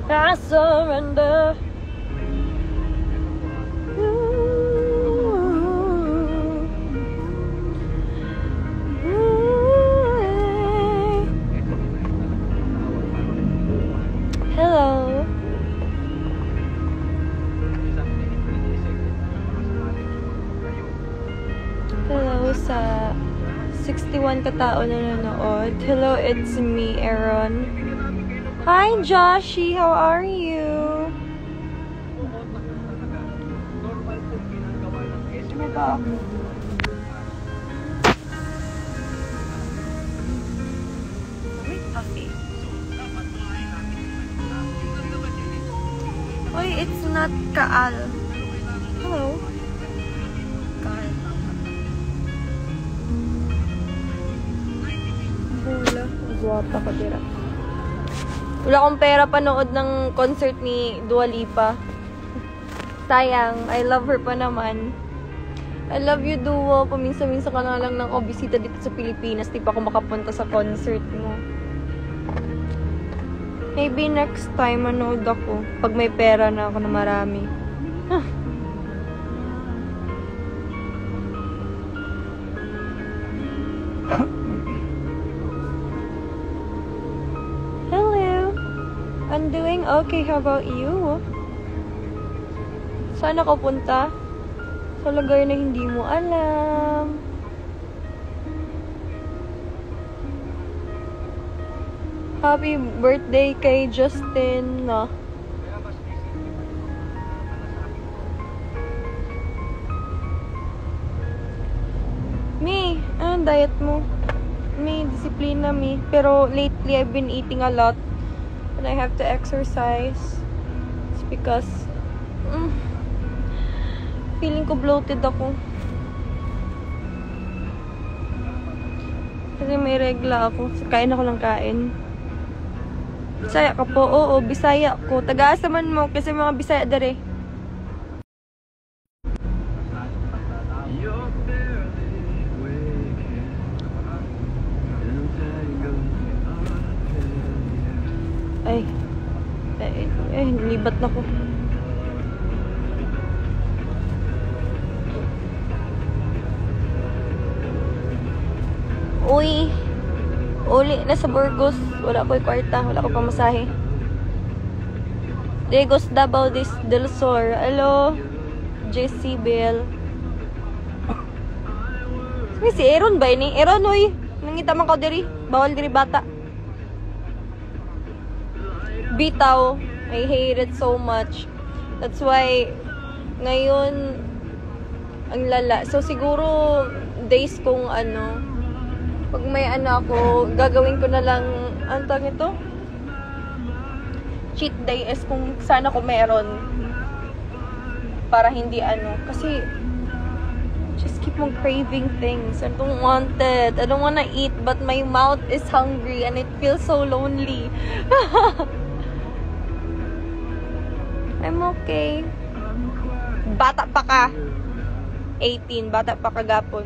I surrender. Hello. Hello sa 61 katao na nanood. Hello, it's me, Aaron. Hi, Joshi. How are you? Ano ba ako? Wait, coffee. Oy, it's not Kaal. Hello. Kaal. Wala. Guwapa ka, tira. Wala akong pera panood ng concert ni Dua Lipa. Sayang. I love her pa naman. I love you, Dua. Paminsan-minsan ka na lang ng bisita dito sa Pilipinas. Di pa ako makapunta sa concert mo. Maybe next time manood ako. Pag may pera na ako na marami. I'm doing okay. How about you? Saan ako punta? Sa lugar na hindi mo alam. Happy birthday kay Justin. No? Me, anong diet mo? May disiplina, me. Pero lately, I've been eating a lot. And I have to exercise. It's because feeling ko bloated ako. Kasi may regla ako. So, kain ako ng kain. Bisaya ka po? Oo, Bisaya ko. Taga-asa man mo kasi mga Bisaya dere. Ay, libat na ko. Uy, uli na sa Burgos. Wala ko yung kwarta. Wala ko pamasahe. Degos Davao del Sur. Hello, JC Bell. Si Aaron ba ini? Aaron, uy. Nangita man ka diri. Bawal diri bata. Bitaw. I hate it so much. That's why ngayon ang lala. So siguro days kung pag may ako, gagawin ko na lang ang tawag ito? Cheat day is kung sana ko meron para hindi kasi just keep on craving things. I don't want it. I don't wanna eat but my mouth is hungry and it feels so lonely. I'm okay. Bata pa ka. 18. Bata pa ka gapon.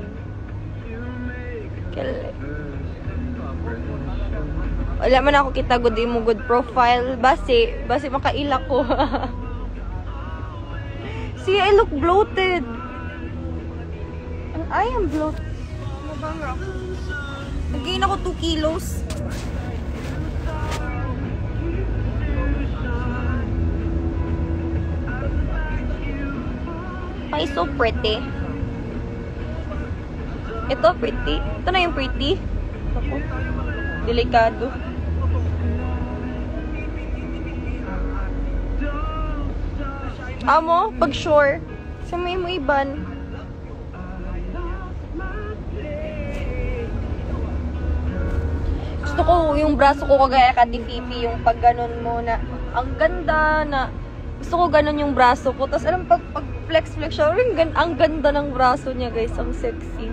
Wala man ako kita good mo good profile. Basi makaila ko. See, I look bloated. And I am bloated. Nag-gain ako 2 kilos. Why so pretty? Ito pretty. Ito na yung pretty. Ako. Delikado. Amo, pag sure. Sa may mo iban. Gusto ko yung braso ko kagaya ka Pipi, yung pag ganun mo na ang ganda na gusto ko ganun yung braso ko. Tapos alam pag flex siya, ang ganda ng braso niya, guys. Ang sexy.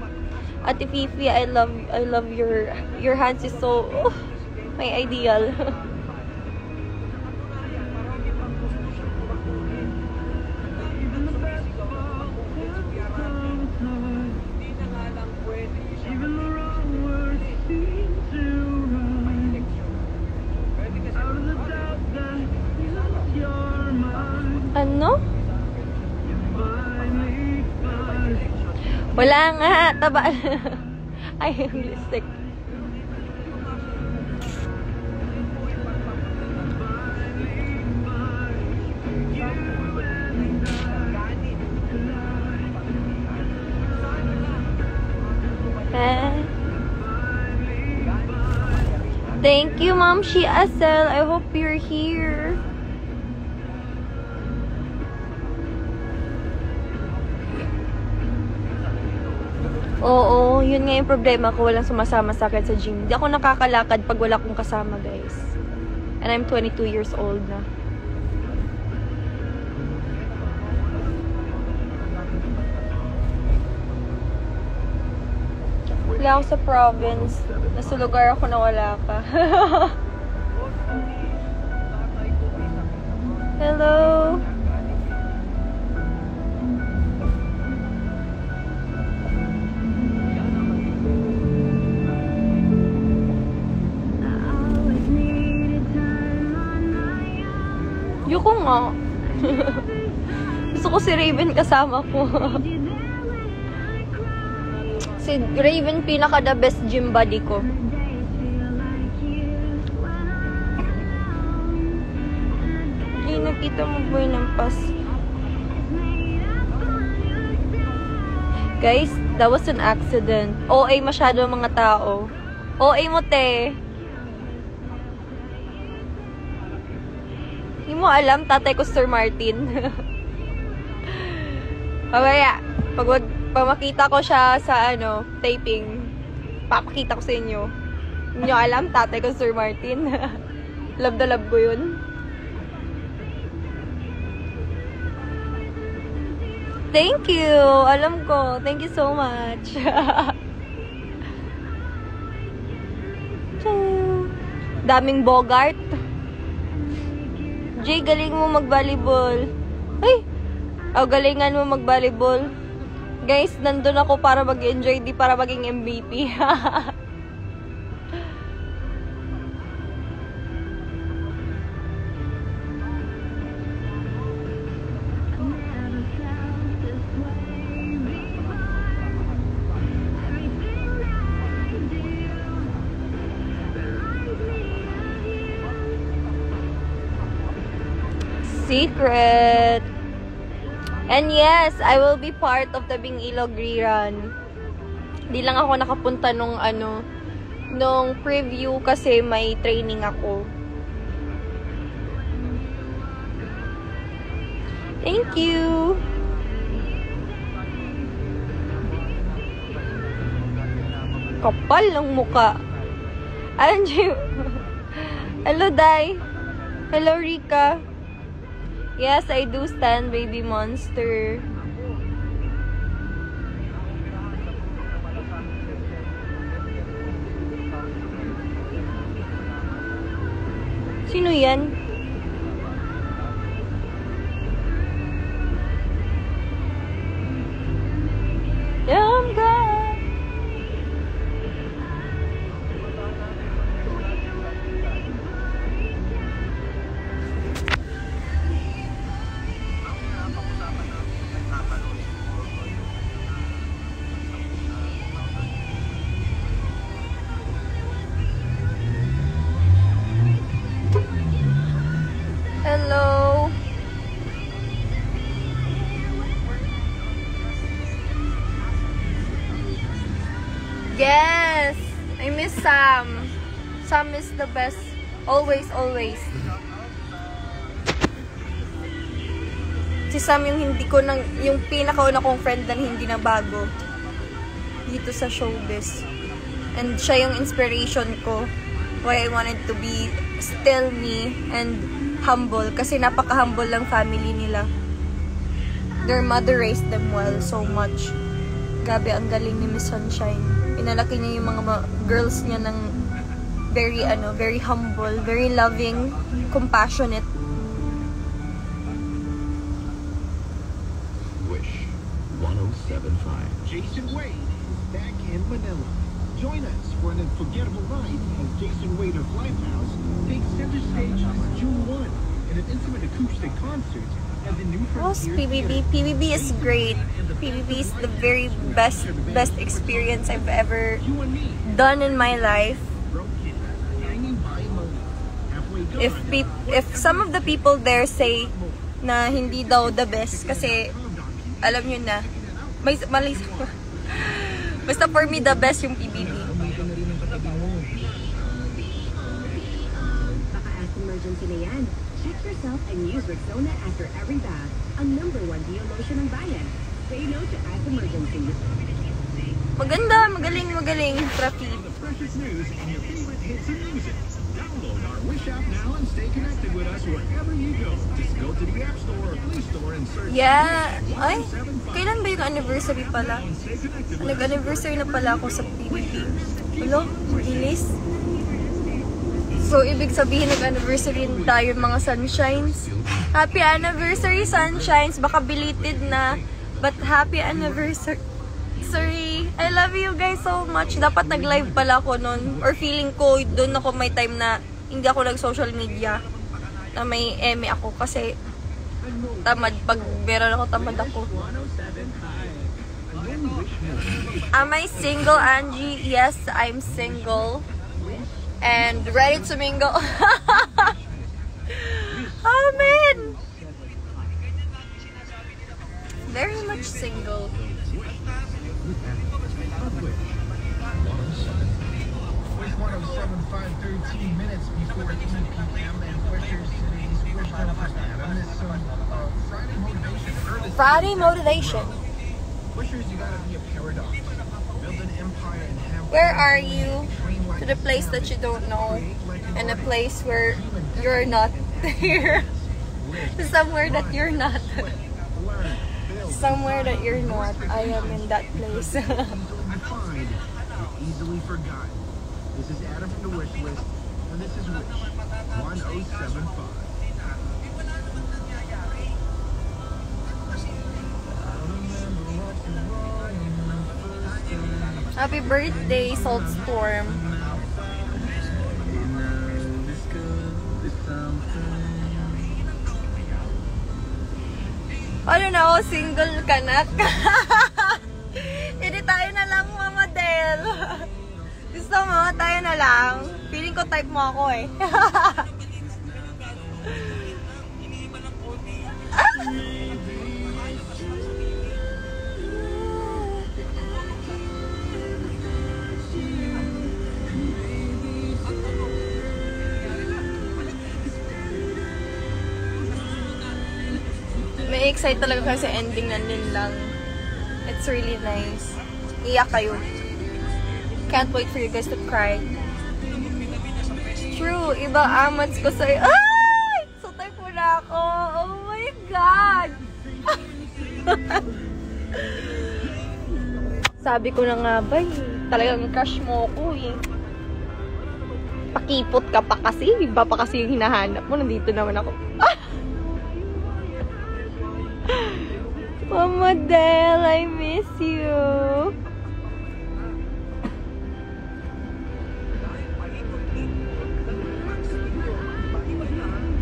Ate Fifi, I love your hands is so my ideal. Ano? Wala nga. Taba. Ay, yung lipstick. Thank you, Mom Shi Asel. I hope you're here. Oo, yun nga yung problema ko. Walang sumasama sa akin sa gym. Hindi ako nakakalakad pag wala akong kasama, guys. And I'm 22 years old na. Wala ako sa province. Nasa lugar ako na wala ka. Hello. Yuko nga. Gusto ko si Raven kasama ko. Si Raven pinaka the best gym buddy ko. Hindi nakita mo boy ng pas. Guys, that was an accident. OA masyado ang mga tao. OA mo te. Hindi mo alam, tatay ko Sir Martin. Pabaya, pag makita ko siya sa taping, papakita ko sa inyo. Hindi nyo alam, tatay ko Sir Martin. Love na love ko yun. Thank you! Alam ko. Thank you so much. Daming Bogart. Jay, galing mo mag-volleyball. Ay! Galingan mo mag-volleyball. Guys, nandun ako para mag-enjoy, di para maging MVP. Secret. And yes, I will be part of the Bing Ilog rerun. Di lang ako nakapunta nung preview kasi may training ako. Thank you. Kapal ng muka. Anjay. Hello, Dai. Hello, Rika. Yes, I do stand Baby Monster. Sino yan? I'm gone. Hello. Yes, I miss Sam. Sam is the best. Always, always. Si Sam yung yung pinakauna kong friend na hindi na bago dito sa showbiz. And siya yung inspiration ko why I wanted to be still me and humble, kasi napaka-humble lang family nila. Their mother raised them well so much. Grabe, ang galing ni Miss Sunshine. Pinalaki niya yung mga girls niya ng very humble, very loving, compassionate. Wish 1075. Jason Wade is back in Manila. Join us for an unforgettable night as Jason Wade of Lifehouse takes center stage this June 1 in an intimate acoustic concert How's PBB? PBB is great. PBB is the very best experience I've ever done in my life. If some of the people there say na hindi daw the best kasi alam nyo na may mali. Basta for me the best yung PBB. Baka Aspen emergency na yan. Check yourself and use Rexona after every bath. Ang #1 deo lotion ng bayan. Say no to Aspen emergency. Maganda, magaling, Rafi. Precious news and your favorite hits and music. Download our Wish app now and stay connected with us wherever you go. Just go to the App Store or Play Store and search. Yeah. Ay, kailan ba yung anniversary pala? Nag-anniversary na pala ako sa PBB. Ano? Bilis? So, ibig sabihin nag-anniversary tayo mga Sunshines. Happy anniversary, Sunshines! Baka belated na. But happy anniversary. Sorry. I love you guys so much. Dapat nag-live pala ako nun. Or feeling ko, doon ako may time na hindi ako nag-social media. Na may eme ako. Kasi tamad. Pag meron ako, tamad ako. Am I single, Angie? Yes, I'm single. And ready to mingle. Oh, man! Very much single. Wish 107, 5:13 minutes before 3 p.m. and Wishers today's Wish numbers on this Friday motivation. Friday motivation. Wishers, you gotta be a paradox. Build an empire and have. Where are you? To the place that you don't know, and a place where you're not here. Somewhere that you're not. Somewhere that you're not. I am in that place. Easily forgotten. This is Adam from the Wish List, and this is Wish 1075. Happy birthday, Salt Storm. Ano na ako, single ka na? Hindi tayo na lang, Mama Del. Gusto mo, tayo na lang. Feeling ko type mo ako eh. May excite talaga kasi sa ending na lang. It's really nice. Iyak kayo. Can't wait for you guys to cry. True, iba amats ko sa'yo. Ay! So type mo na ako. Oh my God! Sabi ko na nga ba talagang crush mo ako eh. Pakipot ka pa kasi. Iba pa kasi yung hinahanap mo. Nandito naman ako. Mama Del, I miss you.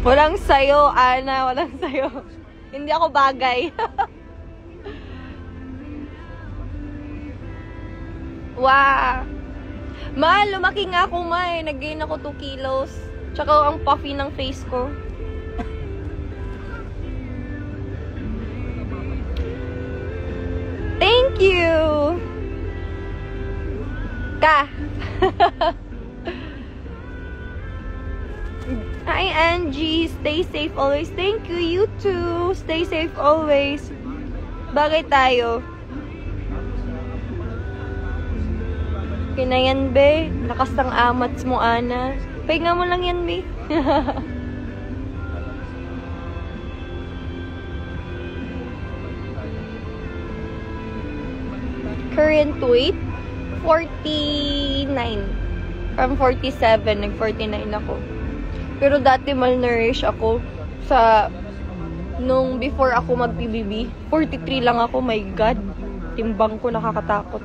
Walang sayo, Ana. Walang sayo. Hindi ako bagay. Wow. Ma, lumaki nga ako, ma. Nag-gain ako 2 kilos. Tsaka ang puffy ng face ko. Thank you! Ka! Hi, Angie! Stay safe always. Thank you, you too! Stay safe always. Bagay tayo. Kinayan, be. Lakas ng amats mo, Ana. Pahinga mo lang yan, be. Current weight, 49. From 47, nag-49 ako. Pero dati malnourished ako sa nung before ako mag-PBB. 43 lang ako, my God. Timbang ko, nakakatakot.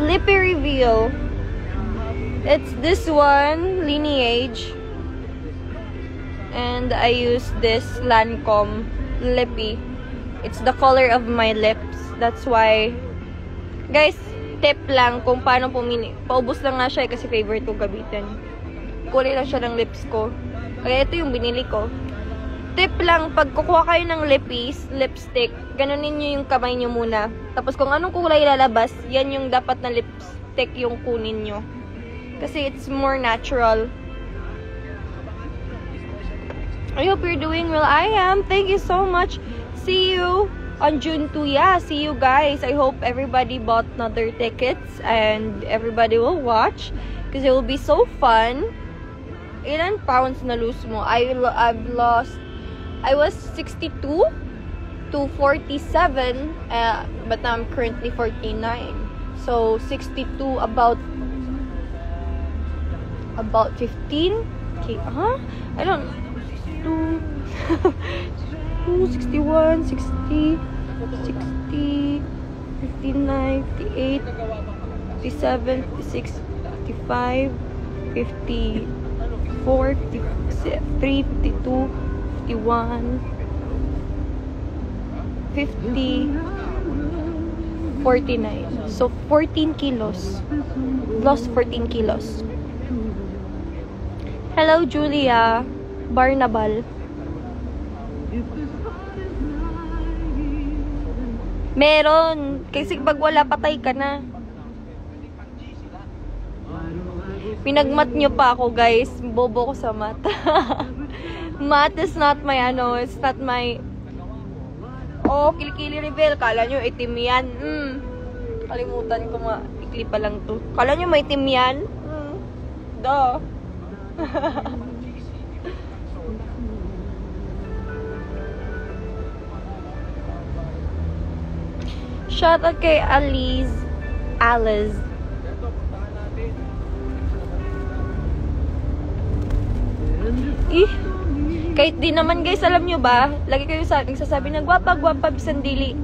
Lippy reveal. It's this one, Lineage. And I use this Lancome Lippy. It's the color of my lips. That's why, guys, tip lang kung paano pumili. Paubos lang nga siya kasi favorite ko gamitin. Kulay lang siya ng lips ko. Kaya ito yung binili ko. Tip lang, pag kukuha kayo ng lipstick, ganunin nyo yung kamay nyo muna. Tapos kung anong kulay lalabas, yan yung dapat na lipstick yung kunin nyo. Kasi it's more natural. I hope you're doing well. I am. Thank you so much. See you on June 2. Yeah, see you guys. I hope everybody bought another tickets and everybody will watch because it will be so fun. Ilan pounds na lose mo? I've lost. I was 62 to 47, but now I'm currently 49. So 62 about 15. Okay, huh? I don't. 61, 60, 59, 58, 57, 56, 55, 54, 53, 52, 51, 50, 49. So 14 kilos. Lost 14 kilos. Hello, Julia. Barnabal. Meron. Kasi pag wala, patay ka na. Pinagmat nyo pa ako, guys. Bobo ko sa math. Math is not my, it's not my... Oh, kilikili reveal. Kala nyo, itim yan. Kalimutan ko ikli pa lang to. Kala nyo, may itim yan? Duh. Shout out kay Alice. Kahit di naman guys, alam nyo ba, lagi kayo nagsasabi na gwapa bisan dili.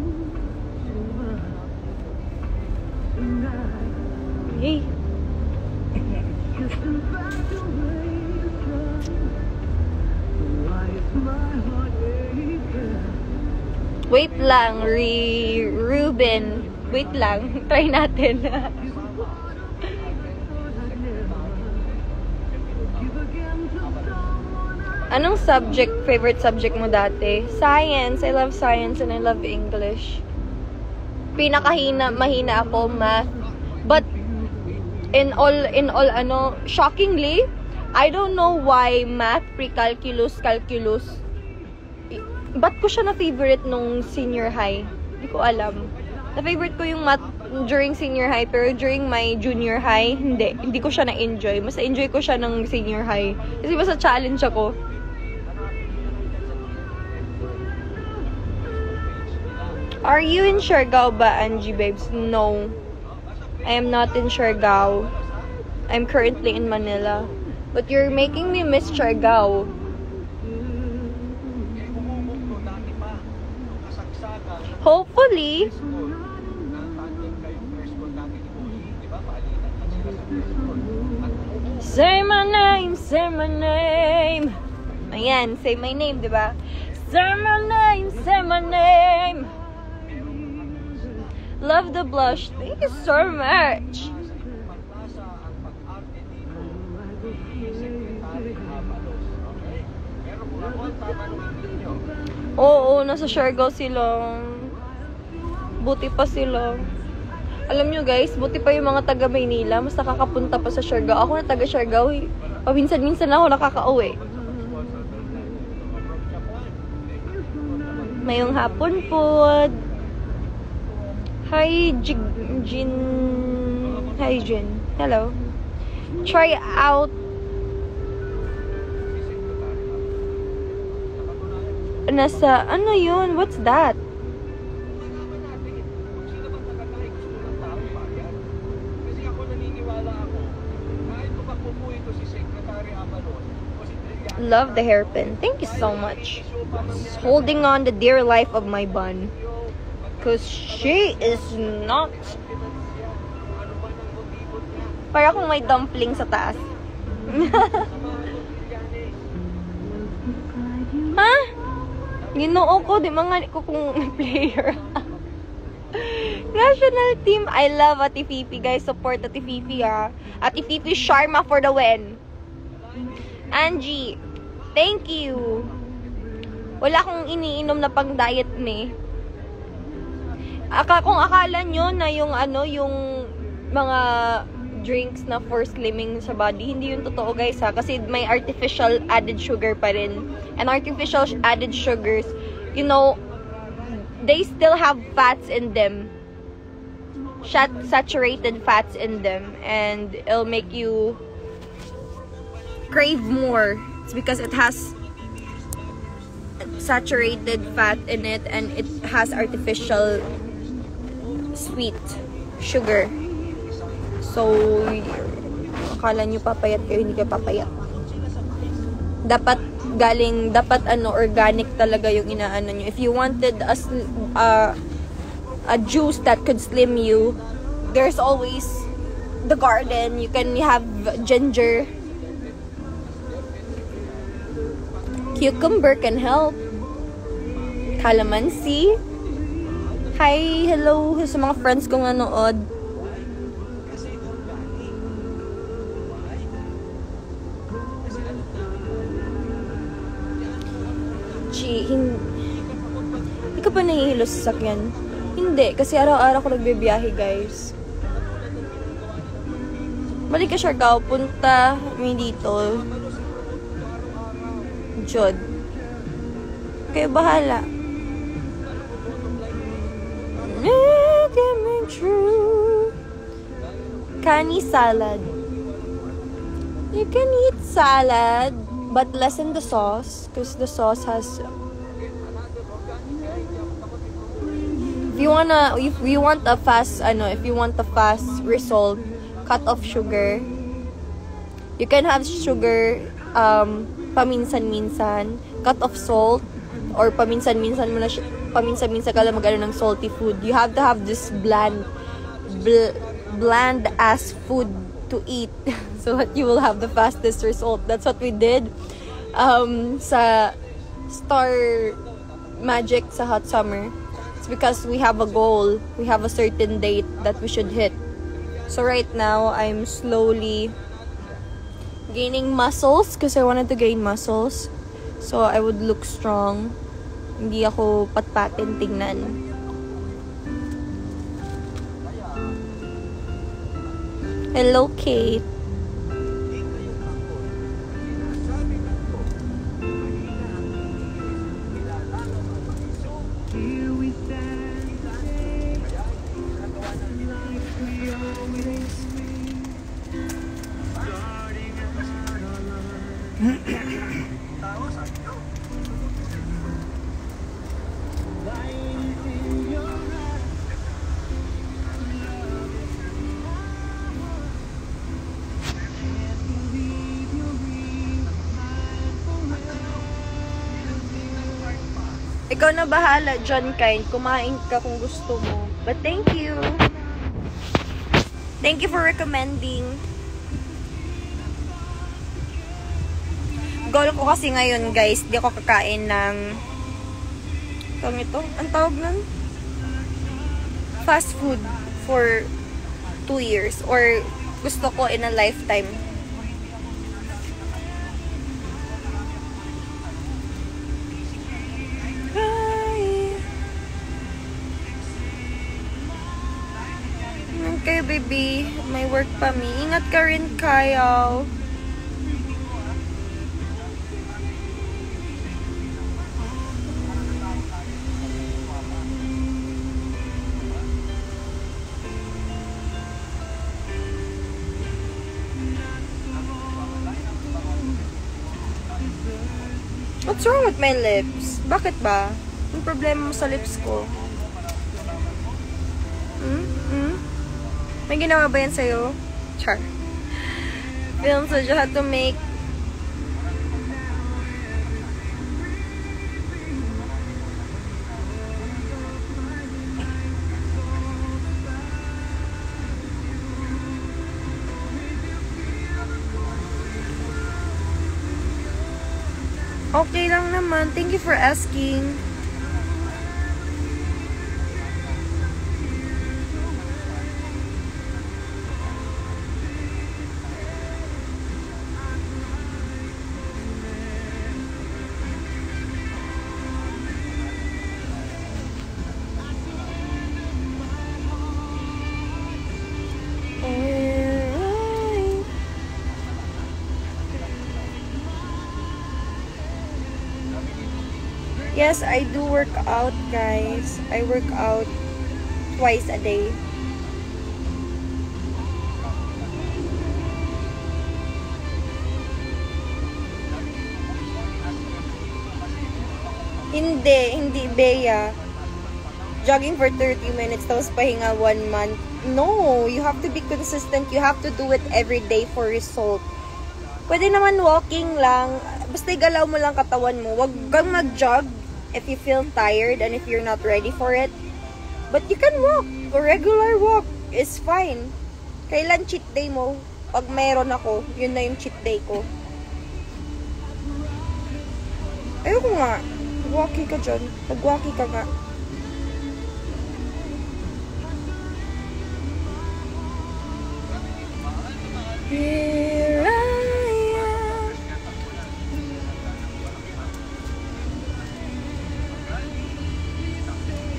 Hey. Wait lang, Ruben. Wait lang, try natin. Anong favorite subject mo dati? Science. I love science and I love English. Mahina ako, math. But in all shockingly, I don't know why math, pre-calculus, calculus, ba't ko siya na-favorite nung senior high? Hindi ko alam. Na-favorite ko yung math during senior high, pero during my junior high, hindi ko siya na-enjoy. Mas enjoy ko siya nung senior high. Kasi basta challenge ako. Are you in Siargao ba, Angie Babes? No. I am not in Siargao. I'm currently in Manila. But you're making me miss Siargao. Hopefully. Say my name, say my name. Ayan, say my name, diba? Say my name, say my name. Love the blush. Thank you so much. Oo, nasa Siargao sila. Buti pa sila. Alam nyo guys, buti pa yung mga taga Maynila. Mas nakakapunta pa sa Siargao. Ako na taga Siargao. Paminsan-minsan ako nakakauwi. Mayong hapon po. Hi, Jin. Hi, Jin. Hello. Try out. Nasa, ano yun? What's that? Love the hairpin. Thank you so much. Holding on the dear life of my bun. Because she is not... Para akong may dumpling sa taas. Ha? Ginoo ko, di mga ko kung player. National team. I love Ate Fifi, guys. Support Ate Fifi, ha. Ate Fifi Sharma for the win. Angie, thank you. Wala akong iniinom na pang diet me. Kung akala nyo na yung yung mga drinks na for slimming sa body, hindi yun totoo, guys, ha. Kasi may artificial added sugar pa rin. And artificial added sugars, you know, they still have fats in them. Saturated fats in them. And it'll make you crave more. It's because it has saturated fat in it and it has artificial sweet sugar. So, akala nyo papayat kayo, hindi kayo papayat. Dapat organic talaga yung inaano nyo. If you wanted a juice that could slim you, there's always the garden. You can have ginger. Cucumber can help. Calamansi. Hi, hello sa mga friends kong nanood. Hindi ka pa nahihilo sa sakyan? Hindi, kasi araw-araw ko nagbibiyahe, guys. Balik ka, Siargao. Punta may dito. Jod. Kayo bahala. True. Kani salad. You can eat salad, but lessen the sauce, because the sauce has. If you want a fast result, cut off sugar. You can have sugar paminsan-minsan, cut off salt, or paminsan-minsan ka lang mag-ano ng salty food. You have to have this bland ass food to eat so that you will have the fastest result. That's what we did sa Star Magic sa Hot Summer. It's because we have a goal. We have a certain date that we should hit. So right now, I'm slowly gaining muscles because I wanted to gain muscles. So I would look strong. Hindi ako patpatin tingnan. Hello, Kate. Ikaw na bahala, John Kind. Kumain ka kung gusto mo. But thank you. Thank you for recommending. Goal ko kasi ngayon, guys, di ako kakain ng ang tawag nun? Fast food for 2 years. Or gusto ko in a lifetime. Okay, baby. May work pa mi. Ingat ka rin, Kyle. What's wrong with my lips? Bakit ba? Yung problema mo sa lips ko? May ginawa ba yan sa'yo? Char. Film, so you have to make Okay lang naman. Thank you for asking. Yes, I do work out, guys. I work out twice a day. Hindi, Bea. Jogging for 30 minutes, tapos pahinga 1 month. No, you have to be consistent. You have to do it every day for result. Pwede naman walking lang. Basta igalaw mo lang katawan mo. Huwag kang mag-jog if you feel tired and if you're not ready for it. But you can walk. A regular walk is fine. Kailan cheat day mo? Pag meron ako, yun na yung cheat day ko. Ayoko nga. Mag-walkie ka dyan. Mag-walkie ka nga. Here I am.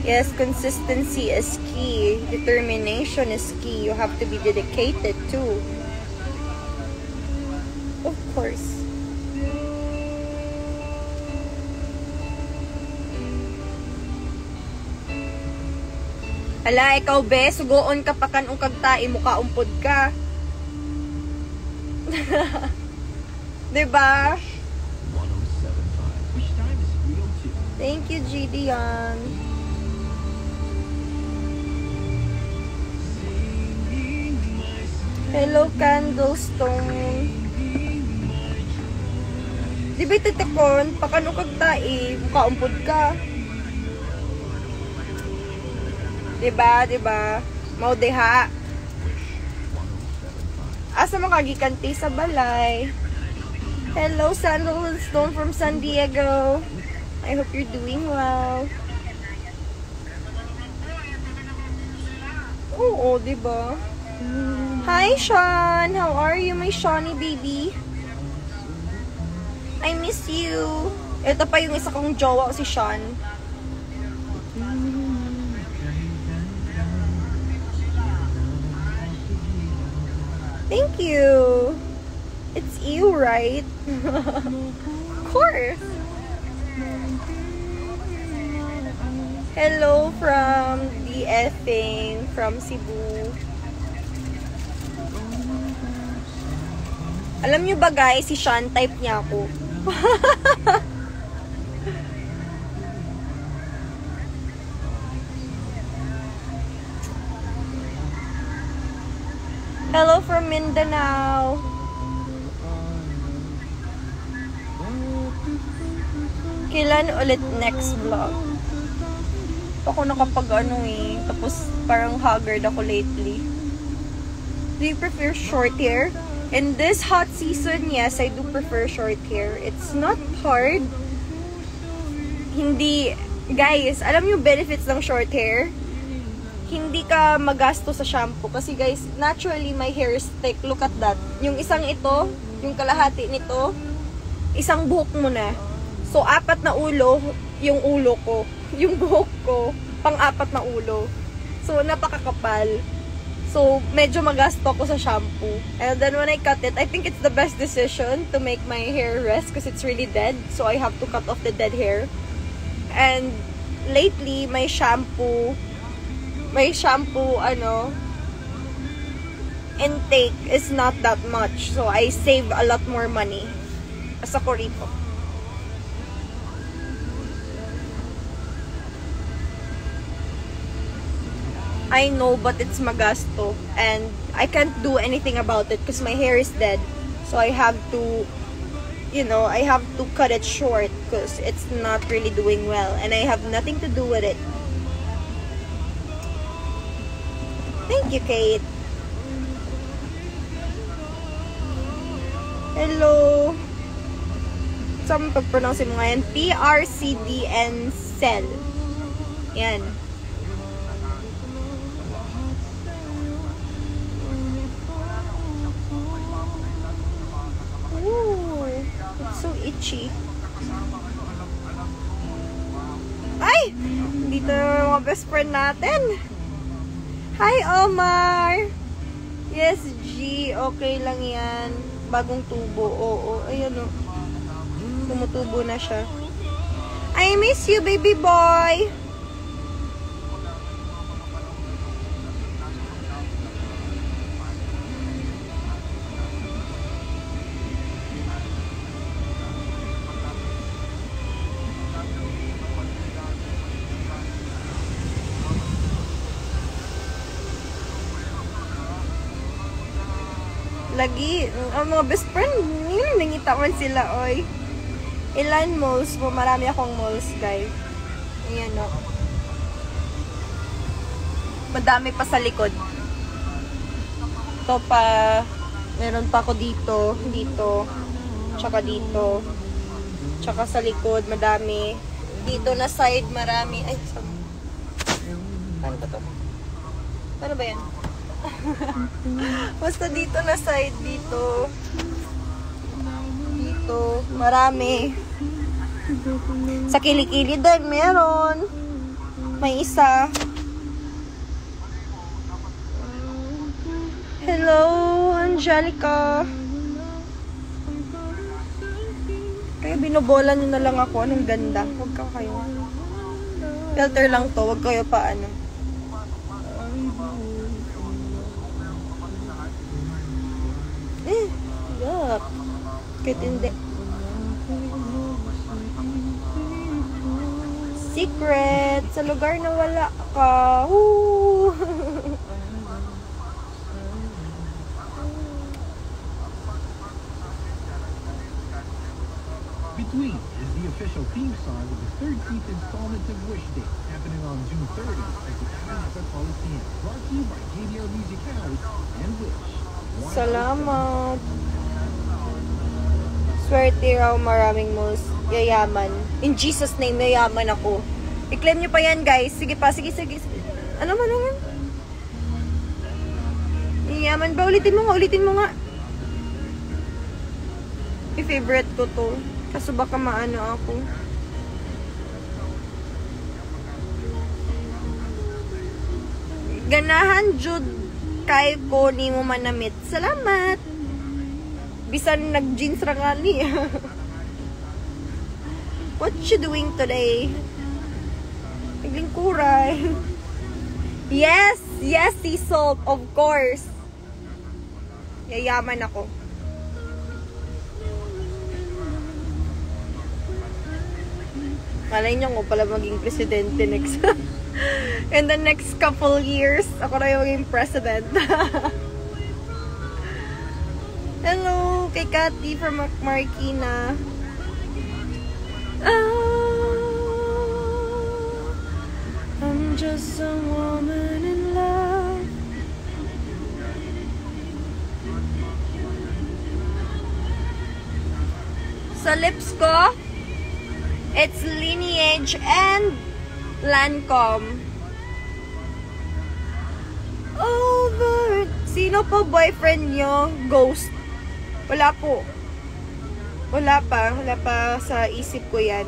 Yes, consistency is key. Determination is key. You have to be dedicated too. Of course. Ala, ikaw be, sugoon ka pa kan kag tae mo kaumpod ka. Diba? 1075. Which time is 302? Thank you, Gideon. Hello, Candlestone. Di ba titikon? Pakano kag tae, mukaumpod ka. Diba? Mau deha. Asa makagikanti sa balay. Hello, Sandalstone from San Diego. I hope you're doing well. Oo, diba? Hi, Sean! How are you, my Shawnee baby? I miss you. Ito pa yung isa kong jowa, si Sean. Thank you. It's you, right? Of course. Hello from DFing from Cebu. Alam nyo ba guys, si Sean type niya ako. Hello from Mindanao. Kailan ulit next vlog? Ako nakapag tapos parang haggard ako lately. Do you prefer short hair? In this hot season, yes, I do prefer short hair. It's not hard. Hindi, guys, alam niyo benefits ng short hair? Hindi ka magasto sa shampoo. Kasi guys, naturally, my hair is thick. Look at that. Yung isang ito, yung kalahati nito, isang buhok mo na. So, 4 na ulo, yung ulo ko. Yung buhok ko, pang-4 na ulo. So, napakakapal. So, medyo magasto ako sa shampoo. And then, when I cut it, I think it's the best decision to make my hair rest because it's really dead. So, I have to cut off the dead hair. And, lately, my shampoo, intake is not that much. So, I save a lot more money. Asa ko rito. I know, but it's magasto. And I can't do anything about it because my hair is dead. So, I have to, I have to cut it short because it's not really doing well. And I have nothing to do with it. Thank you, Kate. Hello. sa pag-pronounce mo ngayon? PRCDN cell. Yan. Ooh, it's so itchy. Ay! Dito yung mga best friend natin. Hi, Omar! Yes, G. Okay lang yan. Bagong tubo. Oo. Ayan o. Tumutubo na siya. I miss you, baby boy! Lagi, ang mga best friend, nangita man sila, oy. Ilan malls po? Marami akong malls, guys. Ayan, o. Madami pa sa likod. Ito pa, meron pa ako dito, tsaka dito, tsaka sa likod, madami. Dito na side, marami. Ay, sorry. Paano ba to? Paano ba yan? Basta dito na side, dito, marami. Sa kilikili din, meron. May isa. Hello, Angelica. Kaya binobola nyo na lang ako. Anong ganda. Huwag ka kayo. Filter lang to. Huwag kayo pa ano. Yuck. Kahit hindi. Secret. Sa lugar na wala ka. Woo! Between is the official theme song of the 13th installment of Wish Day, happening on June 30th at the Atlanta Coliseum. Brought to you by JDR Music House and Wish. Salamat. Swerte raw maraming malls. Yayaman. In Jesus name, yayaman ako. I-claim nyo pa yan, guys. Sige pa, sige. Ano man naman? Yayaman ba? Ulitin mo nga. I-favorite ko to. Kaso baka maano ako. Ganahan, Jude. Kay ko ni mo manamit. Salamat. Bisan nag-jeans ra nga ni. What you doing today? Naglingkuray. Yes, sea salt, of course. Yayaman ako. Malay nyo ko pala maging presidente next. In the next couple years, ako na yung maging president. Hello, kay Cathy from Marikina. I'm just a woman in love. Sa lips ko, it's Lineage and Lancome. Over. Sino po boyfriend nyo? Ghost. Wala po. Wala pa sa isip ko yan.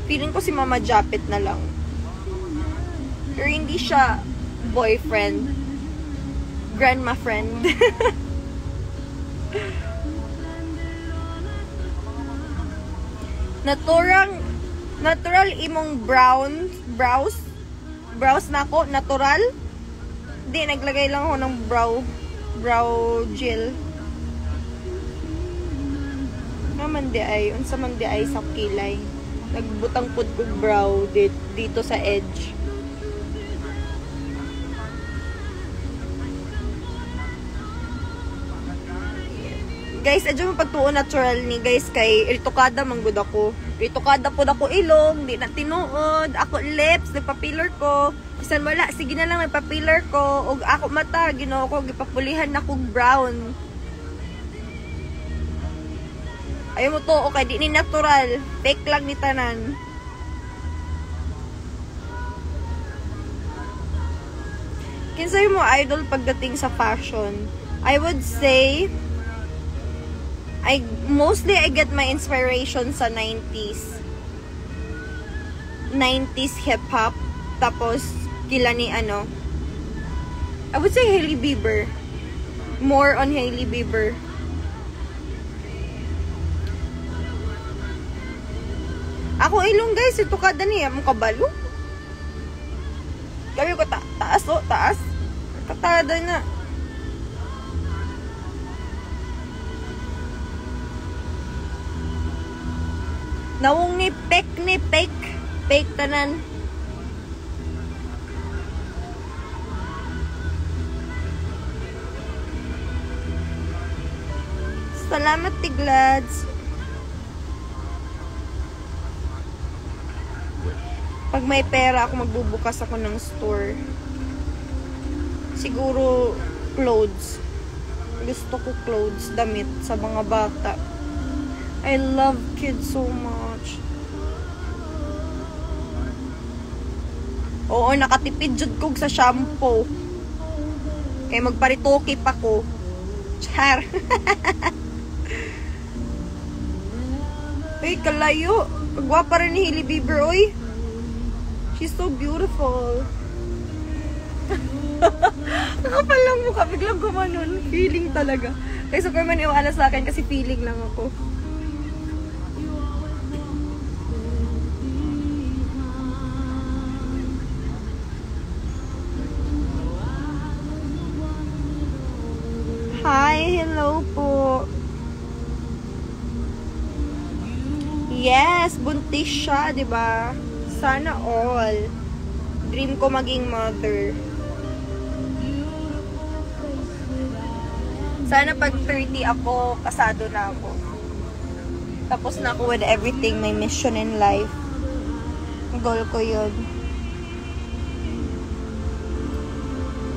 Feeling ko si Mama Japet na lang. Pero hindi siya boyfriend. Grandma friend. Natural imong brows na ako, natural. Hindi, naglagay lang ako ng brow gel. Naman di ay, unsa man di ay sa kilay. Nagbutang pud ko brow dito sa edge. Guys, adyo mo pagtuon natural ni guys kay irtokada manggod ako. Rito kada po ako ilong, di na tinuod. Ako lips, nagpa-filler ko. Bisan wala, sige na lang nagpa-filler ko. Og ako mata, ginoo ko, gipapulihan na kong brown. Ayaw mo to, okay, di ni natural. Fake lang ni tanan. Kinsay mo idol pagdating sa fashion? I would say, mostly I get my inspiration sa 90s. 90s hip-hop. Tapos, kila ni ano. I would say Hailey Bieber. More on Hailey Bieber. Ako ilong guys, ito kada niya. Mong kabalo. Gabi ko, taas o, taas. Katada na. Nawong ni fake. Fake tanan. Salamat, Tiglads. Pag may pera ako, magbubukas ako ng store. Siguro, clothes. Gusto ko clothes, damit sa mga bata. I love kids so much. Oo, nakatipid jud kog sa shampoo. Kaya magparitoki pa ko. Char. Uy, kalayo. Kagwapa rin ni Hailey Bieber, uy. She's so beautiful. Nakapal lang mukha. Biglang gumanon. Feeling talaga. Kaya super maniwala sa akin kasi feeling lang ako. Hi, hello po. Yes, buntis siya, 'di ba? Sana all. Dream ko maging mother. Sana pag 30 ako, kasado na ako. Tapos na ako with everything, my mission in life. Goal ko 'yun.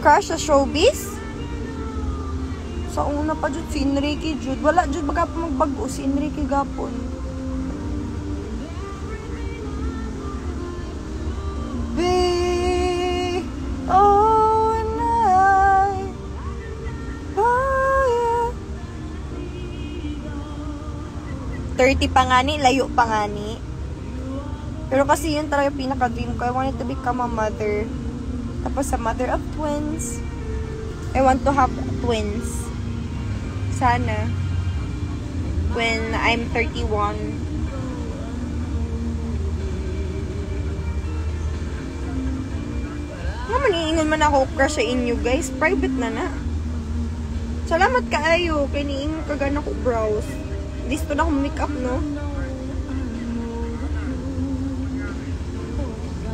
Crush sa showbiz? Sa una pa jud si Enrique jud. Wala jud baga pa magbago si Enrique gapon. Be oh night. Oh yeah. 30 pa nga ni, layo pa nga ni. Pero kasi yun talaga pinaka-dream ko. I wanted to become a mother. Tapos a mother of twins. I want to have twins. Sana. When I'm 31. Nga maniingon man ako crush sa inyo guys. Private na. Salamat kaayo. Kaya niingon ka gana ko browse. Listo na akong make up, no?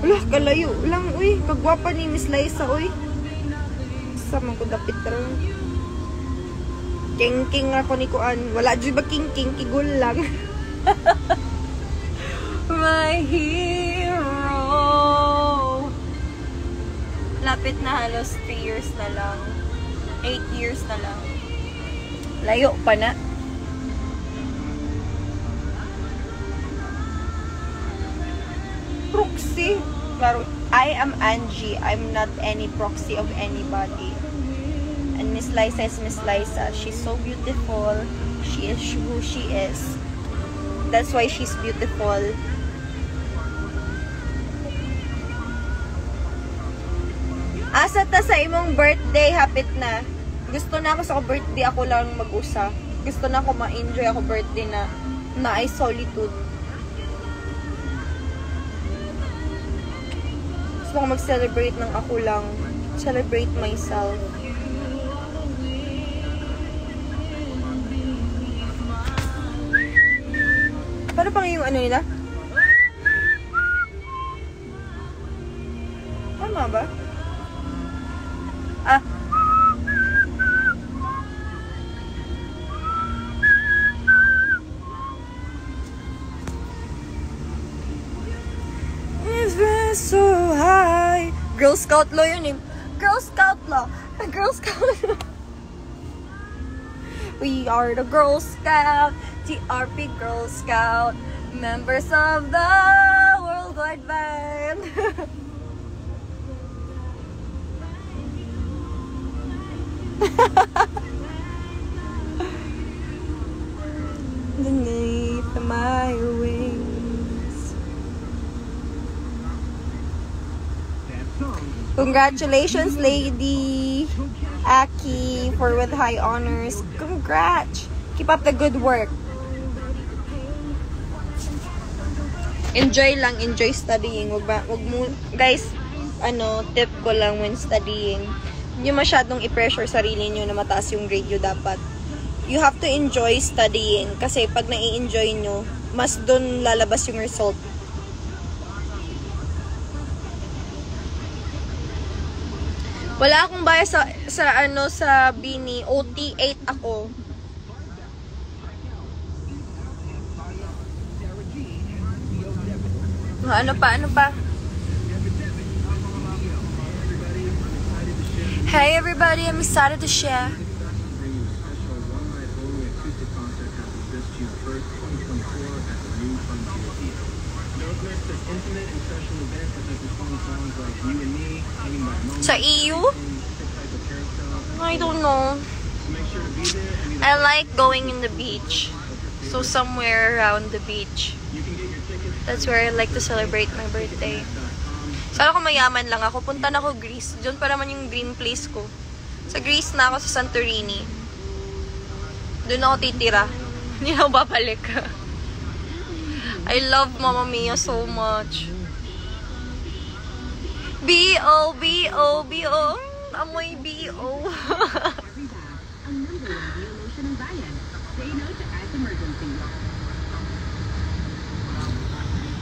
Wala, kalayo lang, uy. Kagwapa ni Miss Liza, uy. Sa mga kudapit rin. King ako ni Kuan. Wala dyan ba king? Kigul lang. My hero. Lapit na halos 3 years na lang. 8 years na lang. Layo pa na. Proxy. Claro, I am Angie. I'm not any proxy of anybody. And Miss Liza is Miss Liza. She's so beautiful. She is who she is. That's why she's beautiful. Asa ta sa imong birthday, hapit na. Gusto na ako sa birthday ako lang mag-usa. Gusto na ako ma-enjoy ako birthday na ay solitude. Gusto ko mag-celebrate ng ako lang. Celebrate myself. Para pang yung ano nila? Tama ba? Ah. so high. Girl Scout law yun eh. Girl Scout law. Girl Scout. We are the Girl Scout, TRP Girl Scout, members of the Worldwide Band. Beneath my wings. Congratulations, Lady Aki, for with high honors. Congrats! Keep up the good work. Enjoy lang, enjoy studying. Wag mo, guys, tip ko lang when studying. Hindi masyadong i-pressure sarili nyo na mataas yung grade nyo dapat. You have to enjoy studying kasi pag nai-enjoy nyo, mas dun lalabas yung result. Wala akong bias sa Bini. OT 8 ako. Ano pa? Hey everybody, I'm excited to share. Sa EU? I don't know. I like going in the beach. So somewhere around the beach. That's where I like to celebrate my birthday. Sana kung mayaman lang ako, punta na ako Greece. Diyan pa naman yung dream place ko. Sa Greece na ako, sa Santorini. Doon ako titira. Hindi na ako babalik. I love Mamma Mia so much. B.O. B.O. B.O. Amoy B.O.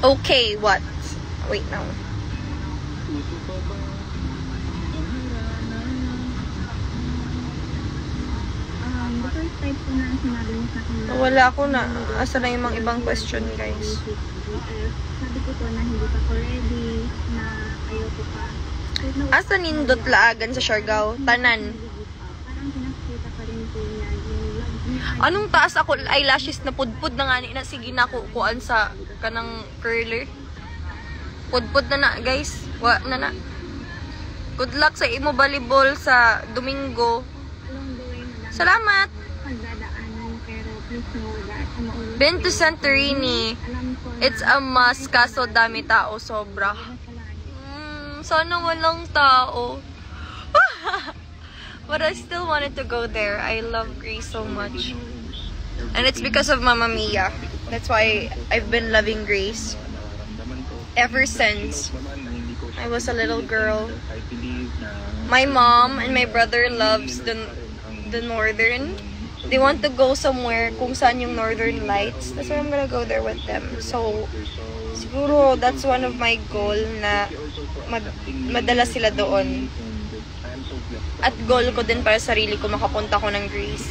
Okay, what? Wait now. Wala ko na. Asa na yung mga ibang question, guys? Sabi ko po na hindi pa ko ready, na ayoko pa. Asa nindot laagan sa Siargao? Tanan. Parang pinakita pa rin po niya yung love niya. Anong taas ako eyelashes na pudpud na nga ni na sige na kuan sa kanang curler. Pudpud na guys. Wa na. Good luck sa imo volleyball sa Domingo. Along the way na Salamat. pagdadaanan, pero please know that maulit. Been to Santorini. Alam ko na It's a must kaso dami tao sobra. Sana walang tao. But I still wanted to go there. I love Greece so much. And it's because of Mamma Mia. That's why I've been loving Greece. Ever since I was a little girl. My mom and my brother loves the northern. They want to go somewhere kung saan yung northern lights. That's why I'm gonna go there with them. So, siguro that's one of my goal na madala sila doon. At goal ko din para sa sarili ko makapunta ko ng Greece.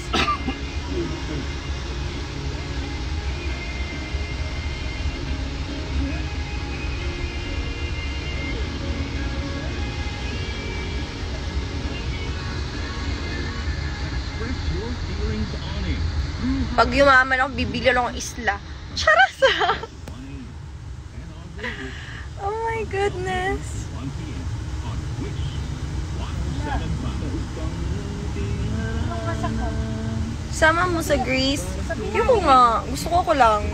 Pag yumaman ako, bibili lang ng isla. Charas! Oh my goodness. Sama mo sa Greece? Yung nga. Gusto ko lang.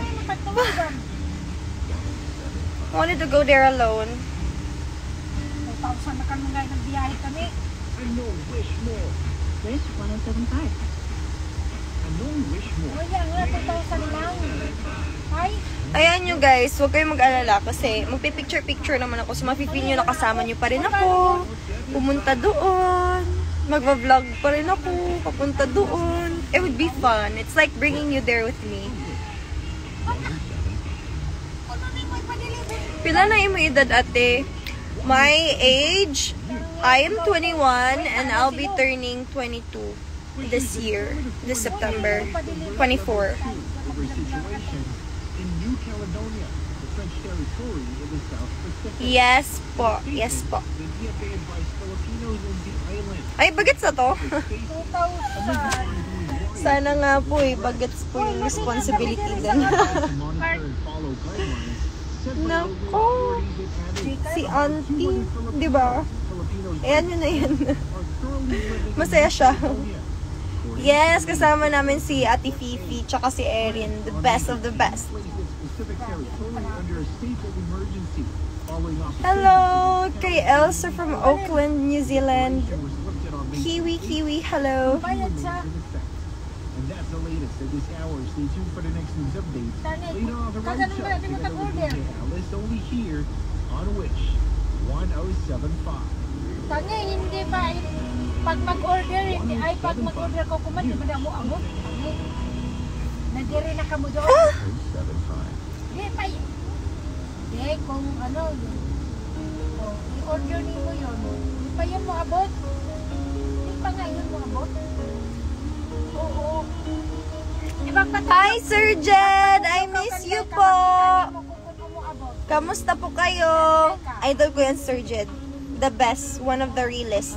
I wanted to go there alone. 2,000 na kami ngayon nagbiyahe kami. Wish 1075. O yan nga, 2,000 lang. Ay, Ayan nyo guys, huwag kayong mag-alala kasi magpipicture-picture naman ako. So mafe-feel nyo na kasama nyo pa rin ako. Pumunta doon. Magva-vlog pa rin ako. Papunta doon. It would be fun. It's like bringing you there with me. Pila na yung edad ate? My age, I am 21 and I'll be turning 22 this year, this September 24. Over situation in New Caledonia. The French territory in the South Pacific. Yes po. Yes po. The DFA advised Filipinos in the island Ay, bagets na to. 2,000. Sana nga po eh, bagets po yung responsibility din. to monitor and follow guidelines set by Nako. local authorities and added Si auntie, di ba? Filipinos Ayan yun na yun. are thoroughly living Masaya siya. in California. Yes, kasama namin si Ate Fifi, tsaka si Erin. The best of the best. Placed its Pacific territory under a state of emergency following off Hello, kay Elsa from Auckland, New Zealand. was lifted on May Kiwi, hello. Bayad sa in effect. And that's the latest at this hour. Stay tuned for the next news updates. Tani, Later on the right kagano show, ba, di mo together with tag-order? DJ Alice, only here on Wish 1075. Tanya, hindi ba? Pag mag-order, hindi ay pag mag-order ko kuman, di ba na mo abot? Tanya, nadiri na ka mo doon. 1075. Di pa yun. Di, kung ano yun. Oh, i-order ni mo yun. Di pa yun mo abot. Di pa nga yun mo abot. Oo. Ibang Hi, Sir Jed! I miss you po! Kamusta po kayo? Idol ko yan, Sir Jed. The best. One of the realest.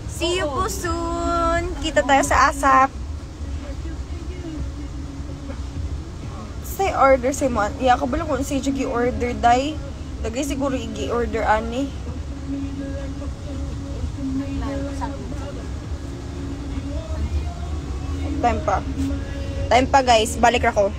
See you po soon! Kita tayo sa ASAP. Say order si mo. Yeah, kabalo kung si Jugi order day. Dagay siguro i-order ani. Time pa. Time pa guys. Balik ako.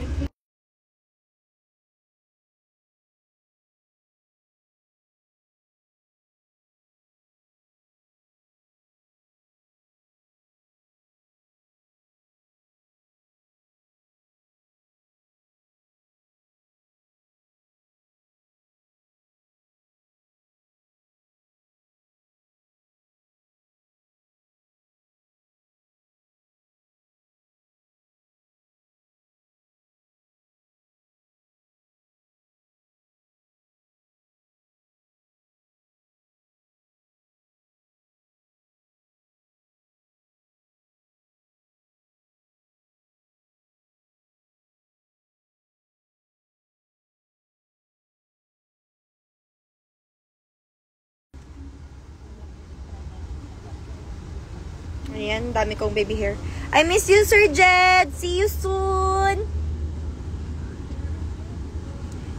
Ayan, dami kong baby hair. I miss you, Sir Jed! See you soon!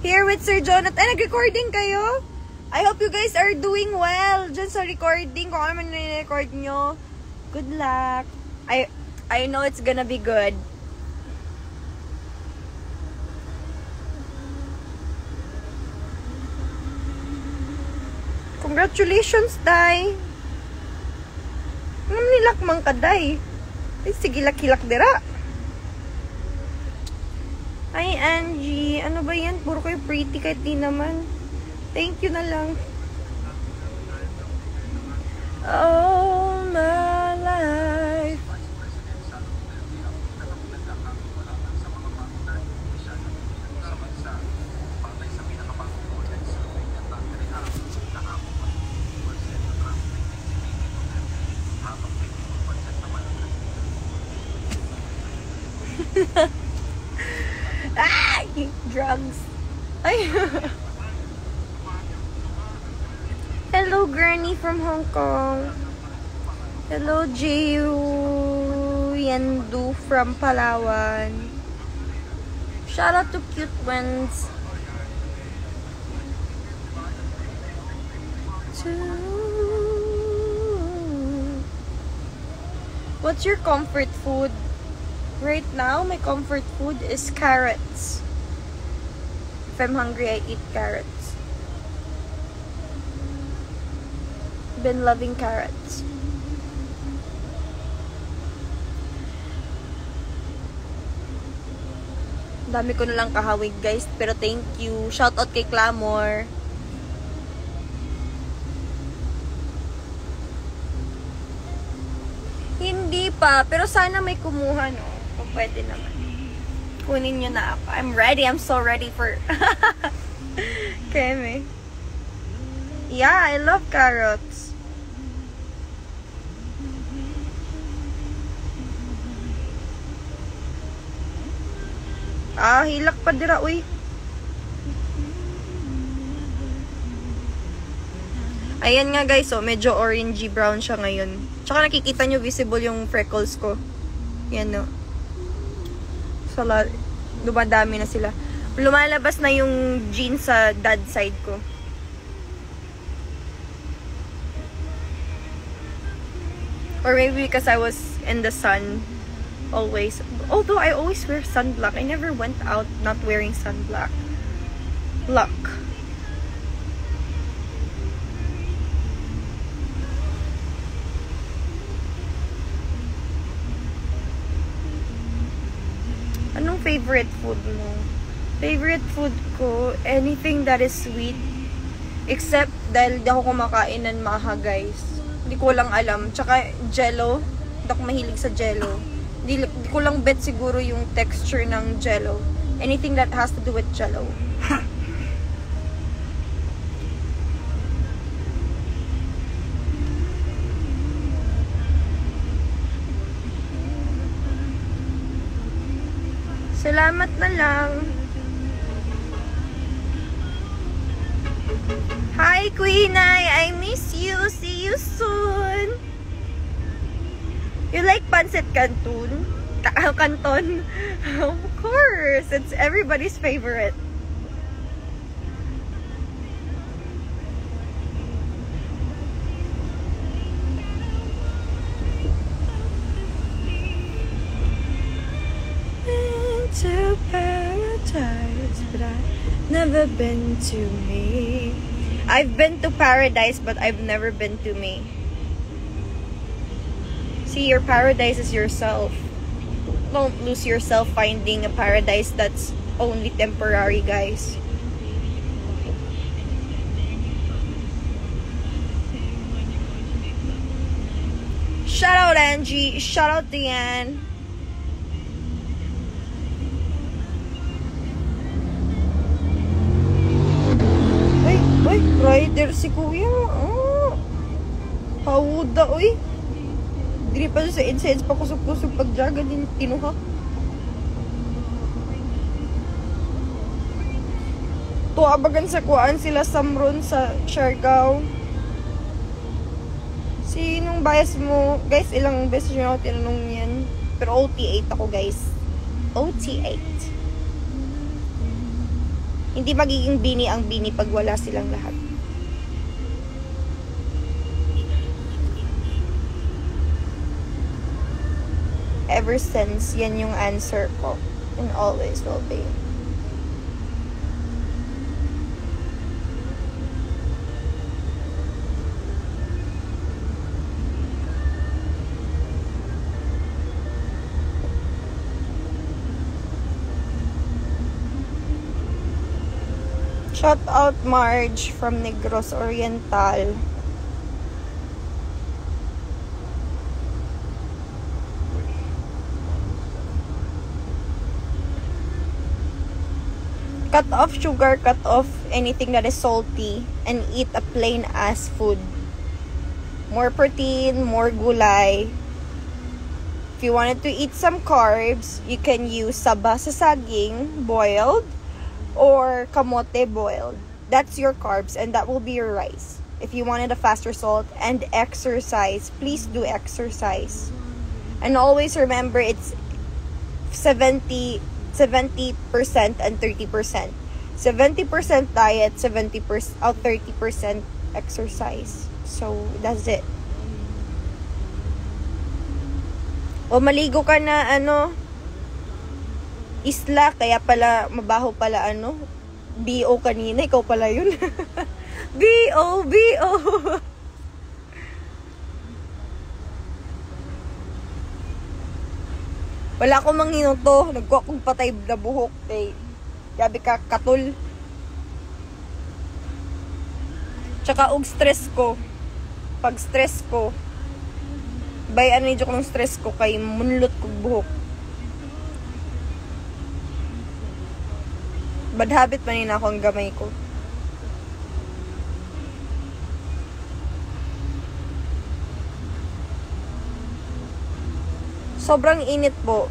Here with Sir Jonathan. Ay, nag-recording kayo? I hope you guys are doing well dyan sa recording. Kung ano man nire-record nyo. Good luck. I know it's gonna be good. Congratulations, Day! Ngam nilak mang kaday. Ay, sige hilak dira. Ay, Angie. Ano ba yan? Puro kayo pretty kahit di naman. Thank you na lang. All my life. Ay! Drugs. Ay! Hello, Granny from Hong Kong. Hello, Jiu Yendu from Palawan. Shout out to Cute Ones. What's your comfort food? Right now, my comfort food is carrots. If I'm hungry, I eat carrots. Been loving carrots. Dami ko na lang kahawig, guys. Pero thank you. Shout out kay Clamor. Hindi pa. Pero sana may kumuha, no? Kung pwede naman. Kunin nyo na ako. I'm ready. I'm so ready for... Keme. Yeah, I love carrots. Ah, hilak pa dira, uy. Ayan nga guys, so medyo orangey brown siya ngayon. Tsaka nakikita nyo visible yung freckles ko. Yan no. So, dumadami na sila. Lumalabas na yung jeans sa dad side ko. Or maybe because I was in the sun always. Although I always wear sunblock. I never went out not wearing sunblock. Luck. Anong favorite food mo? Favorite food ko, anything that is sweet. Except dahil di ako kumakain ng maha, guys. Hindi ko lang alam. Tsaka jello. Hindi ako mahilig sa jello. Di ko lang bet siguro yung texture ng jello. Anything that has to do with jello. Salamat na lang. Hi, Queen Ay. I miss you. See you soon. You like pancit canton? Canton? Of course. It's everybody's favorite. To paradise, but I've never been to me. I've been to paradise, but I've never been to me. See, your paradise is yourself. Don't lose yourself finding a paradise that's only temporary, guys. Shout out Angie. Shout out Diane. Uy, rider si kuya. Oh. Hawuda, uy. Diri pa sa insides pa kusog-kusog pagjaga din tinuha. Tuabagan sa kuan sila Samron sa Siargao. Sinong bias mo? Guys, ilang beses nyo ako tinanong yan. Pero OT8 ako, guys. OT8. Hindi magiging bini ang bini pag wala silang lahat. Ever since, yan yung answer ko. And always will be. Shout out Marge from Negros Oriental. Cut off sugar, cut off anything that is salty, and eat a plain ass food. More protein, more gulay. If you wanted to eat some carbs, you can use saba sa saging, boiled, or kamote boiled. That's your carbs, and that will be your rice. If you wanted a fast result and exercise, please do exercise. And always remember, it's 70% and 30%. 70% diet, 30% exercise. So, that's it. O maligo ka na, isla, kaya pala, mabaho pala, BO kanina, ikaw pala yun. BO. Wala akong manghinuto. Nagkuha kong patay na buhok. Gabi ka, katul. Tsaka, stress ko. Pag stress ko, medyo ko ng stress ko, kay munlot kong buhok. Bad habit man na ako ang gamay ko. Sobrang init po.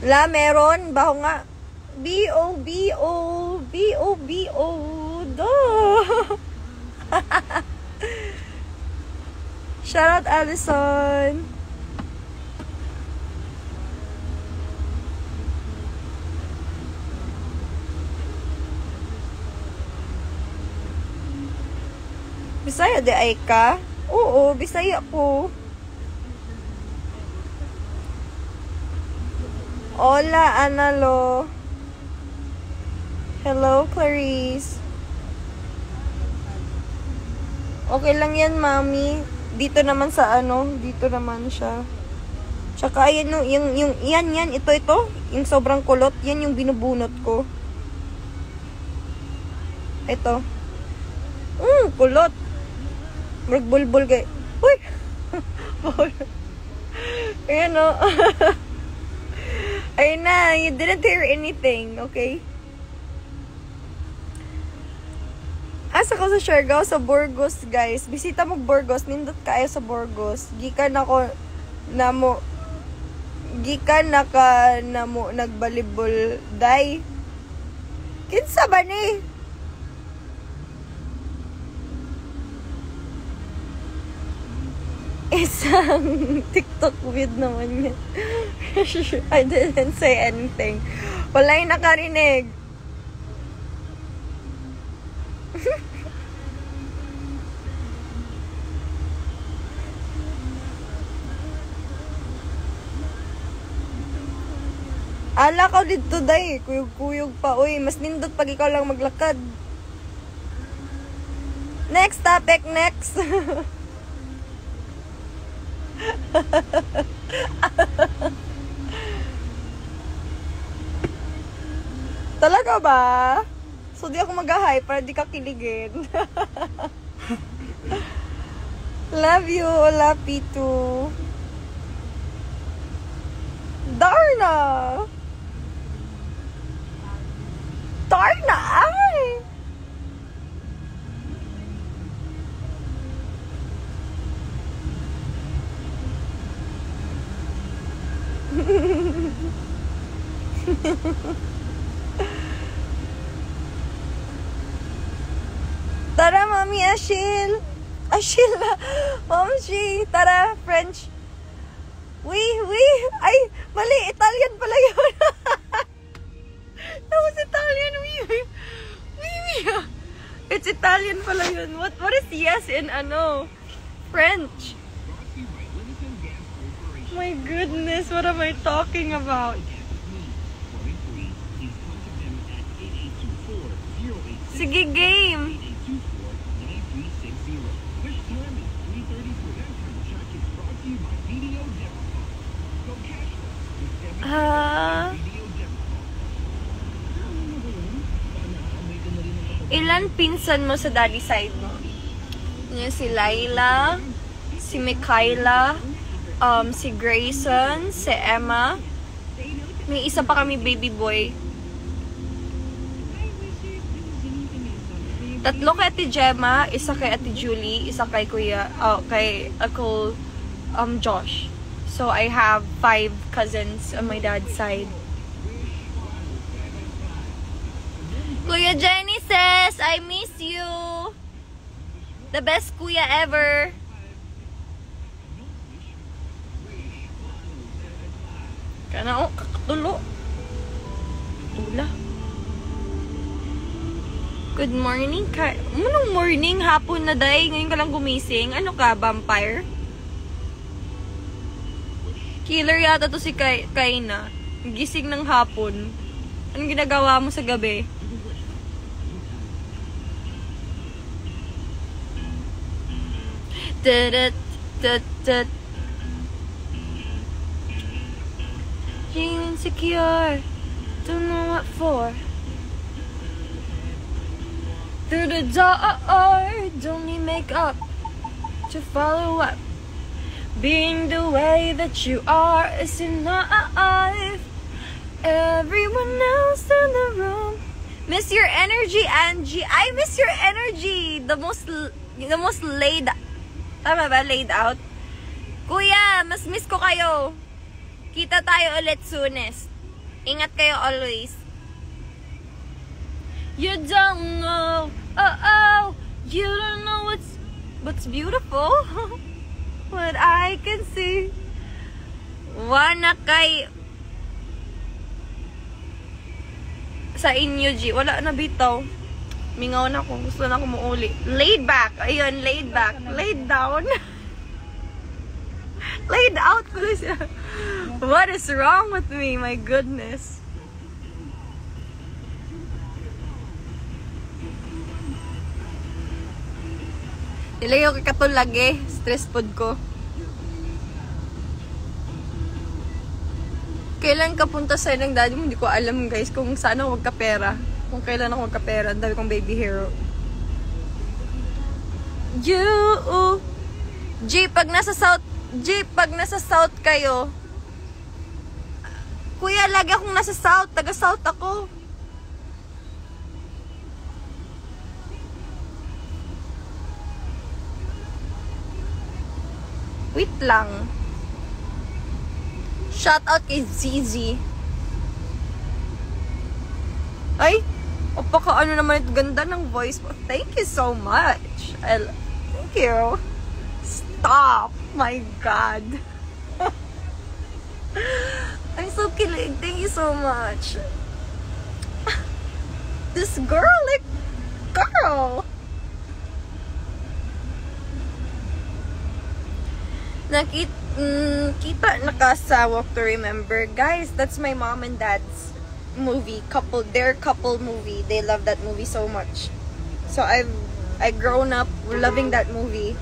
La, meron. Baho nga. B-O-B-O. B-O-B-O. Duh. Shout out, Allison. Bisaya di ay ka? Oo, Bisaya ko. Hola, Analo. Hello, Clarice. Okay lang yan, Mami. Dito naman sa ano, dito naman siya. Tsaka yan yung yan, ito, yung sobrang kulot, yan yung binubunot ko. Ito. Kulot. Bulbul kay. Uy! Ayan o. Ayun na, you didn't hear anything, okay? Asa ko sa Siargao, sa Burgos, guys. Bisita mo Burgos, nindot kayo sa Burgos. Gikan ako nagbalibol day. Kinsa ba ni? Isang TikTok vid naman yan. I didn't say anything. Wala yung nakarinig. Ala ka dito day, kuyog-kuyog pa. Uy, mas nindot pag ikaw lang maglakad. Next topic, next. Talaga ba? So di ako mag-hi para di ka kiligin. Love you, Ola Pitu. Darna! Darna! Ay! Tara, Mami Ashil. Ashil na. Momshi, tara, French. Ay, mali, Italian pala yun. That was Italian, It's Italian pala yun. What is yes in French? My goodness, what am I talking about? Sige, game. Ilan pinsan mo sa daddy side mo? Si Laila, si Mikaela, si Grayson, si Emma. May isa pa kami baby boy. 3 kay Ate Gemma, isa kay Ate Julie, isa kay kay Uncle Josh. So I have 5 cousins on my dad's side. Kuya Jenny says, I miss you. The best kuya ever. Kana kakatulo. Tula. Good morning. Anong morning? Hapon na day. Ngayon ka lang gumising. Ano ka, vampire? Killer yata to si Kaina. Gising ng hapon. Anong ginagawa mo sa gabi? Being insecure, don't know what for. Through the door, don't need makeup to follow up. Being the way that you are is enough. Everyone else in the room. Miss your energy, Angie. I miss your energy. The most laid. Tama ba? Laid out. Kuya, mas miss ko kayo. Kita tayo ulit soonest. Ingat kayo always. You don't know, you don't know what's beautiful. What I can see. Wana kay sa inyo, G. Wala na bitaw. Mingaw na ako. Gusto na ako muuli. Laid back. Ayun, laid back. Laid down. Laid out ko siya. What is wrong with me? My goodness. Ilayo kay katulag eh. Stress pod ko. Kailan ka punta sa ng daddy mo? Hindi ko alam guys kung saan ako magkapera. Kung kailan ako magkapera. Ang dami kong baby hero. G, pag nasa South kayo, kuya, lagi akong nasa South. Taga South ako. Wait lang. Shout out kay ZZ. Ay, opaka ano naman ito. Ganda ng voice mo. Thank you so much. Thank you. Stop. My God. I'm so kilig. Thank you so much. This girl, like, girl. Kita naka sa Walk to Remember. Guys, that's my mom and dad's movie. Their couple movie. They love that movie so much. So I've grown up loving that movie.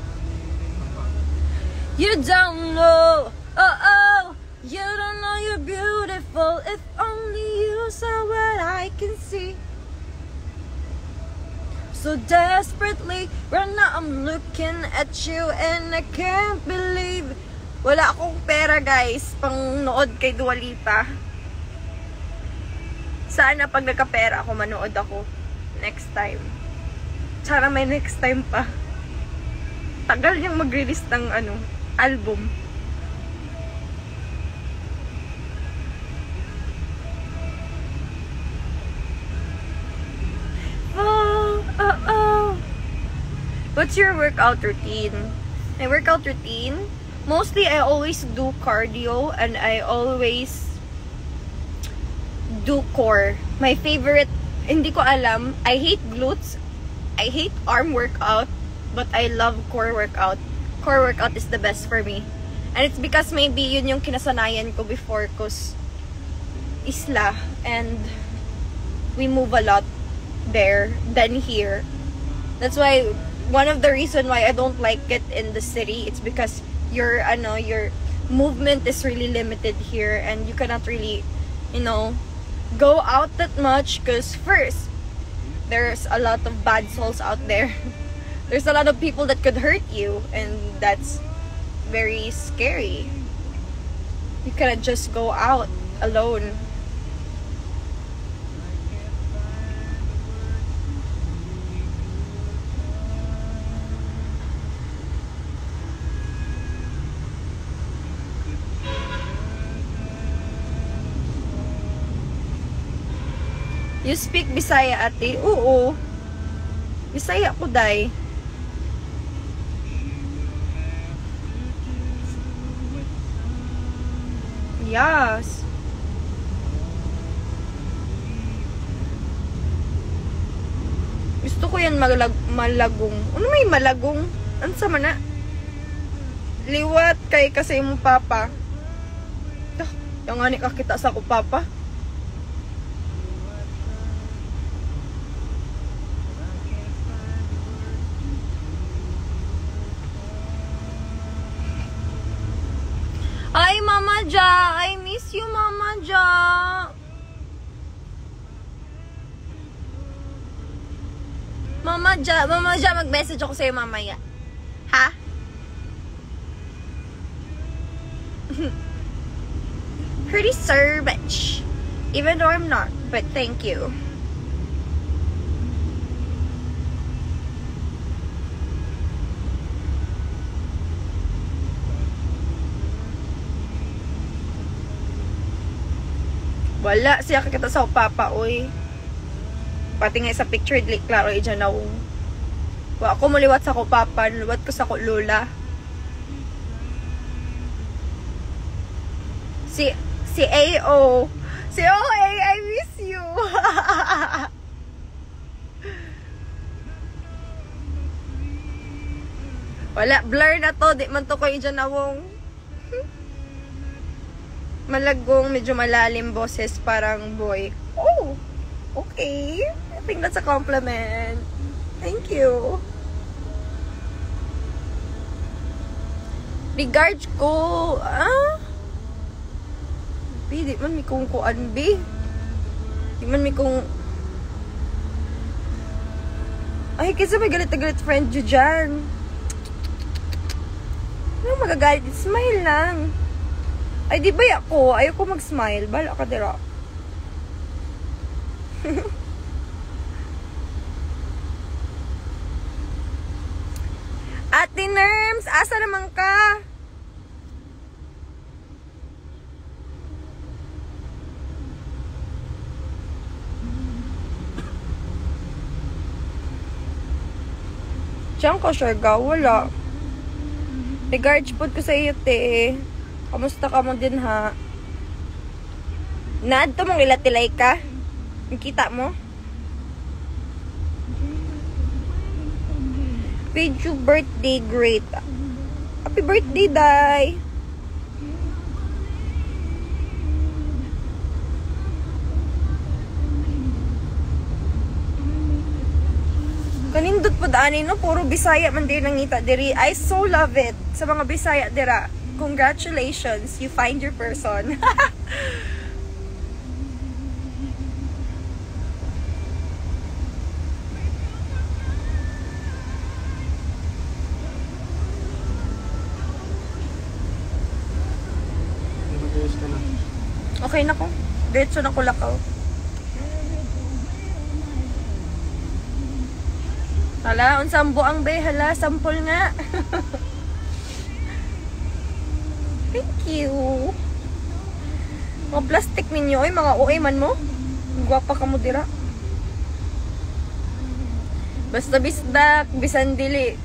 You don't know, you don't know you're beautiful. If only you saw what I can see. So desperately, right now I'm looking at you and I can't believe. Wala akong pera guys, pang nood kay Dua Lipa. Sana pag nagkapera ako, manood ako. Next time. Sana may next time pa. Tagal niyang mag-release ng album. What's your workout routine? My workout routine? Mostly, I always do cardio and I always do core. My favorite, hindi ko alam, I hate glutes, I hate arm workout, but I love core workout. Core workout is the best for me. And it's because maybe yun yung kinasanayan ko before cause isla and we move a lot there than here. That's why one of the reason why I don't like it in the city, it's because your movement is really limited here and you cannot really, go out that much because first, there's a lot of bad souls out there. There's a lot of people that could hurt you and that's very scary. You cannot just go out alone. You speak Bisaya, ate? Oo. Bisaya ko, day. Yes. Gusto ko yan malagong. Ano may malagong? Ano sa mana? Liwat kay kasi yung papa. Yung nga ni kakita sa ko, papa. Ay, Mama Ja! I miss you, Mama Ja! Mama Ja, mag-message ako sa'yo mamaya. Ha? Pretty savage. Even though I'm not, but thank you. Wala siya kakita sa papa, oy. Pati nga sa picture, dili klaro dyan na wa ako muliwat sa ko papa, luwat ko sa ko lola. Si AO. Si OA, I miss you. Wala, blur na to. Di man to ko dyan nawong. Malagong, medyo malalim boses, parang boy. Oh, okay. I think that's a compliment. Thank you. Regards ko, di man mi kung kuan, bi. Di man mi kung... Ay, kasi may galit na galit friend dyo dyan. Ano magagalit? Smile lang. Ay, di ba ako? Ayoko mag-smile. Bala ka, dira. Ate Nerms, asa naman ka? Diyan ko, Sharga. Wala. Regards po ko sa iyo, te. Kamusta ka mo din, ha? Naad to mong ilatilay ka? Kita mo? Page you birthday, great. Happy birthday, Day. Kanindot po daan no? Puro Bisaya man din nangita diri. I so love it. Sa mga Bisaya dira. Congratulations, you find your person. Okay na ko. Diretso na ko lakaw. Hala, unsang buang be, hala, sampol nga. Thank you. Mga plastic ninyo, ay mga OA man mo. Gwapa ka mo dira. Basta bisdak, bisan dili.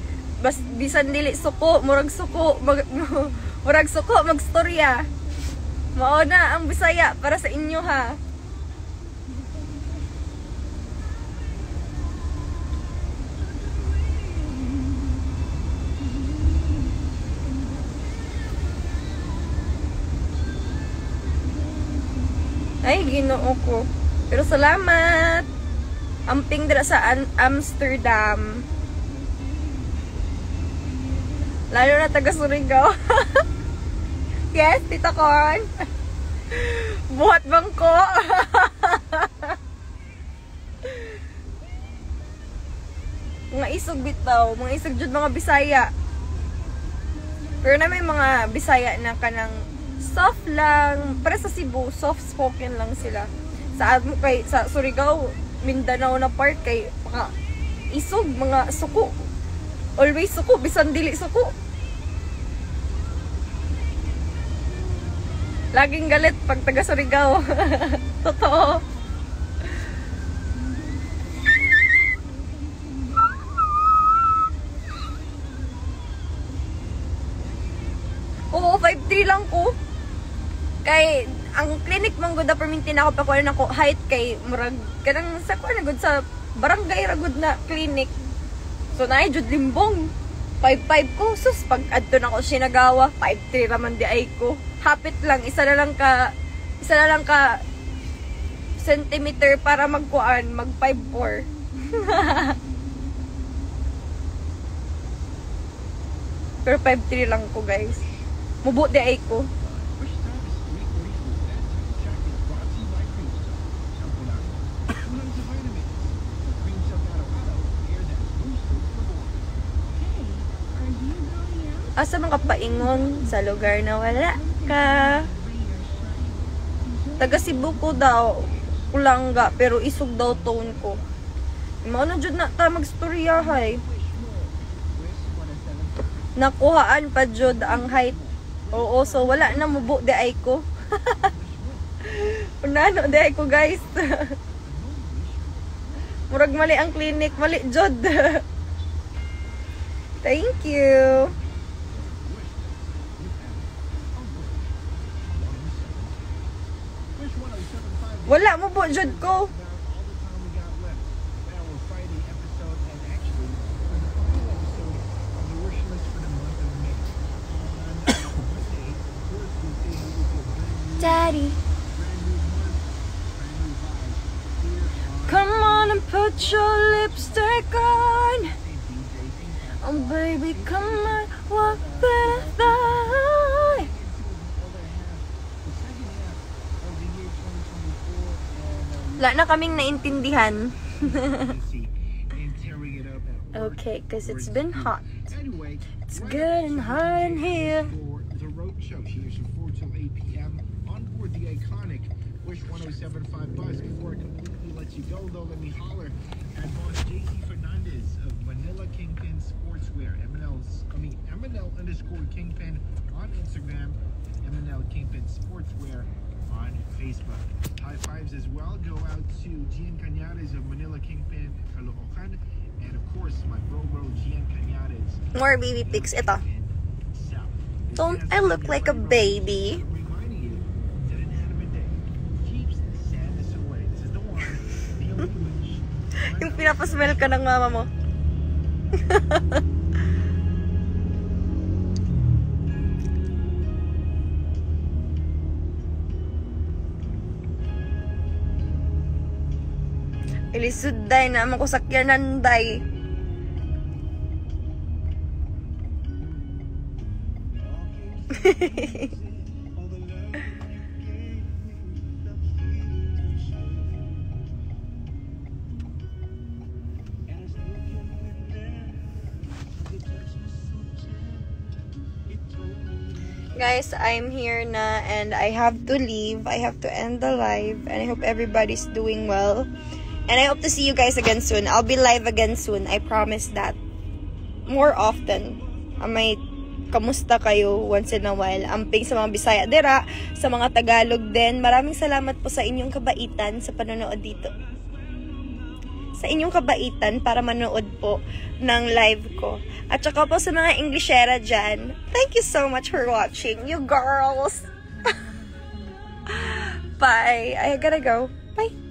Bisan dili suko, murag suko, murag suko, magstorya. Mao na ang Bisaya para sa inyo, ha. Ay, Ginoo ko. Pero salamat. Amping dira sa Amsterdam. Lalo na taga Surigao. Yes, Tita Corn. Buhat bangko. Mga isog bitaw. Mga isog jud mga Bisaya. Pero na may mga Bisaya na kanang soft lang. Para sa Cebu, soft spoken lang sila. Sa Surigao, Mindanao na part kay mga isog, mga suko. Always suko, bisan dili suko. Laging galit pag taga Surigao. Totoo. Oo, 5'3 lang ko. Kay ang clinic mong good perminti na ako pakuha na ko height kay murag kanang sa kuha na good sa barangay ragud na clinic. So naay jud limbong. 5'5 ko. Sus pag adto na ko Sinagawa, 5'3 raman di ay ko. Hapit lang, isa na lang ka centimeter para magkuan, mag 5'4. Pero 5'3 lang ko, guys. Mubo di ay ko. Asa mga paingon sa lugar na wala ka. Taga Cebu ko daw, Ulanga, pero isog daw tone ko. Mao na jud na ta magstorya hay. Nakuhaan pa jud ang height. Oo, so wala na mubo di ay ko. Unano, di ko guys. Murag mali ang clinic. Mali, Jod. Thank you. Wala mo po, Jod ko. Daddy, come on and put your lipstick on. Oh baby, come on, what the thought? Wala na kaming naintindihan. Okay, because it's been hot. It's good and hot in here. The road show. She is from 4 till 8 p.m. on board the iconic Wish 1075 bus. Before I completely let you go, though, let me holler at boss JC Fernandez of Manila Kingpin Sportswear. MNL_Kingpin on Instagram, MNL Kingpin Sportswear on Facebook. High fives as well go out to Gian Cañares of Manila Kingpin Caloocan, and of course my bro Gian Cañares. More baby pics. Ito. Don't I look like a baby? Reminding you that an anime day keeps the sadness away. This is the one, the only wish. Yung pinapasmell ka ng mama mo. Ilisud day na ako sakyanan day. Guys, I'm here na and I have to leave. I have to end the live and I hope everybody's doing well. And I hope to see you guys again soon. I'll be live again soon. I promise that. More often. May kamusta kayo once in a while. Amping sa mga Bisaya dira, sa mga Tagalog din. Maraming salamat po sa inyong kabaitan sa panonood dito. Sa inyong kabaitan para manood po ng live ko. At saka po sa mga Englishera dyan, thank you so much for watching, you girls. Bye. I gotta go. Bye.